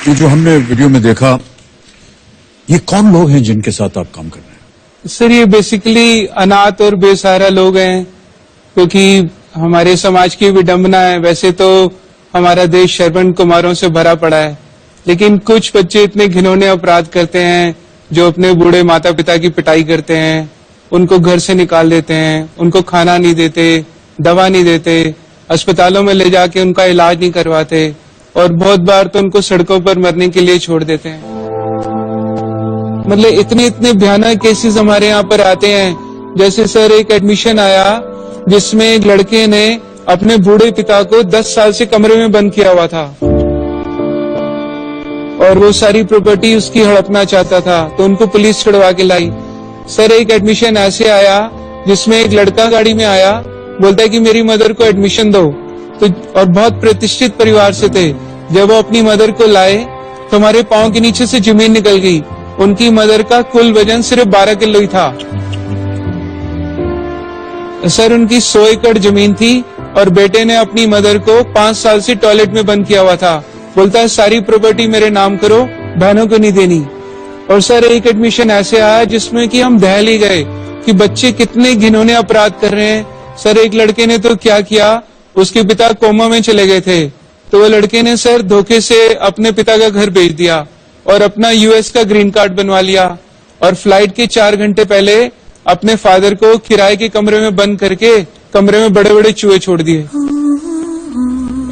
ये जो हमने वीडियो में देखा, ये कौन लोग हैं जिनके साथ आप काम कर रहे हैं? सर, ये बेसिकली अनाथ और बेसहारा लोग हैं, क्योंकि हमारे समाज की विडंबना है। वैसे तो हमारा देश श्रवण कुमारों से भरा पड़ा है, लेकिन कुछ बच्चे इतने घिनौने अपराध करते हैं जो अपने बूढ़े माता पिता की पिटाई करते हैं, उनको घर से निकाल देते हैं, उनको खाना नहीं देते, दवा नहीं देते, अस्पतालों में ले जाके उनका इलाज नहीं करवाते और बहुत बार तो उनको सड़कों पर मरने के लिए छोड़ देते हैं। मतलब इतने इतने भयानक केसेस हमारे यहाँ पर आते हैं। जैसे सर, एक एडमिशन आया जिसमें एक लड़के ने अपने बूढ़े पिता को 10 साल से कमरे में बंद किया हुआ था और वो सारी प्रॉपर्टी उसकी हड़पना चाहता था, तो उनको पुलिस छुड़वा के लाई। सर, एक एडमिशन ऐसे आया जिसमें एक लड़का गाड़ी में आया, बोलता है कि मेरी मदर को एडमिशन दो, तो और बहुत प्रतिष्ठित परिवार से थे। जब वो अपनी मदर को लाए तो हमारे पांव के नीचे से जमीन निकल गई। उनकी मदर का कुल वजन सिर्फ 12 किलो ही था। सर, उनकी 100 एकड़ जमीन थी और बेटे ने अपनी मदर को 5 साल से टॉयलेट में बंद किया हुआ था। बोलता है सारी प्रॉपर्टी मेरे नाम करो, बहनों को नहीं देनी। और सर, एक एडमिशन ऐसे आया जिसमें कि हम दहल ही गए कि बच्चे कितने घिनौने अपराध कर रहे हैं। सर, एक लड़के ने तो क्या किया, उसके पिता कोमा में चले गए थे, तो वो लड़के ने सर धोखे से अपने पिता का घर बेच दिया और अपना यूएस का ग्रीन कार्ड बनवा लिया और फ्लाइट के 4 घंटे पहले अपने फादर को किराए के कमरे में बंद करके कमरे में बड़े बड़े चूहे छोड़ दिए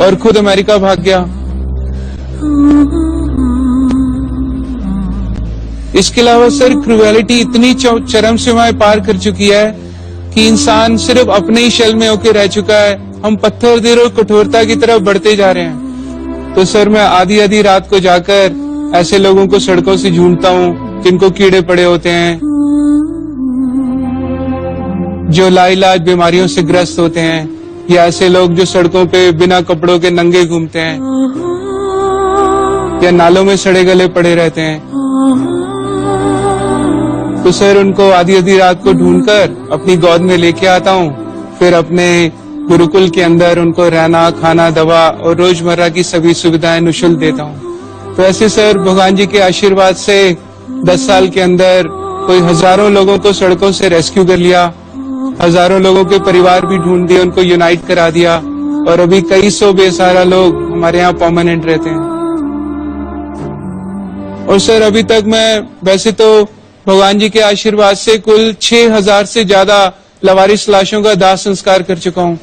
और खुद अमेरिका भाग गया। इसके अलावा सर, क्रूएलिटी इतनी चरम सीमाएं पार कर चुकी है कि इंसान सिर्फ अपने ही शैल में होकर रह चुका है। हम पत्थर दिल और कठोरता की तरफ बढ़ते जा रहे हैं। तो सर, मैं आधी आधी रात को जाकर ऐसे लोगों को सड़कों से ढूंढता हूँ जिनको कीड़े पड़े होते हैं, जो लाइलाज बीमारियों से ग्रस्त होते हैं, या ऐसे लोग जो सड़कों पे बिना कपड़ों के नंगे घूमते हैं या नालों में सड़े गले पड़े रहते हैं। तो सर, उनको आधी आधी रात को ढूंढकर अपनी गोद में लेके आता हूँ, फिर अपने गुरुकुल के अंदर उनको रहना, खाना, दवा और रोजमर्रा की सभी सुविधाएं निःशुल्क देता हूँ। तो ऐसे सर, भगवान जी के आशीर्वाद से 10 साल के अंदर कोई हजारों लोगों को सड़कों से रेस्क्यू कर लिया, हजारों लोगों के परिवार भी ढूंढ दिए, उनको यूनाइट करा दिया और अभी कई सौ बेसहारा लोग हमारे यहाँ परमानेंट रहते हैं। और सर, अभी तक मैं वैसे तो भगवान जी के आशीर्वाद से कुल 6000 से ज्यादा लवारिस लाशों का दाह संस्कार कर चुका हूँ।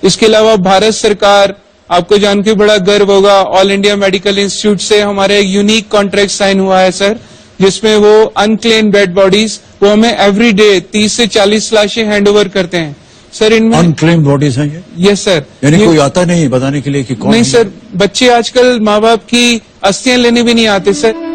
इसके अलावा भारत सरकार, आपको जान के बड़ा गर्व होगा, ऑल इंडिया मेडिकल इंस्टीट्यूट से हमारे एक यूनिक कॉन्ट्रैक्ट साइन हुआ है सर, जिसमें वो अनक्लेम डेड बॉडीज वो हमें एवरी डे 30 से 40 लाशें हैंड ओवर करते हैं। सर, इनमें अनक्लेम बॉडीज हैं ये? Yes sir. यानी कोई आता नहीं बताने के लिए कि कौन? नहीं सर, बच्चे आजकल माँ बाप की अस्थियां लेने भी नहीं आते सर।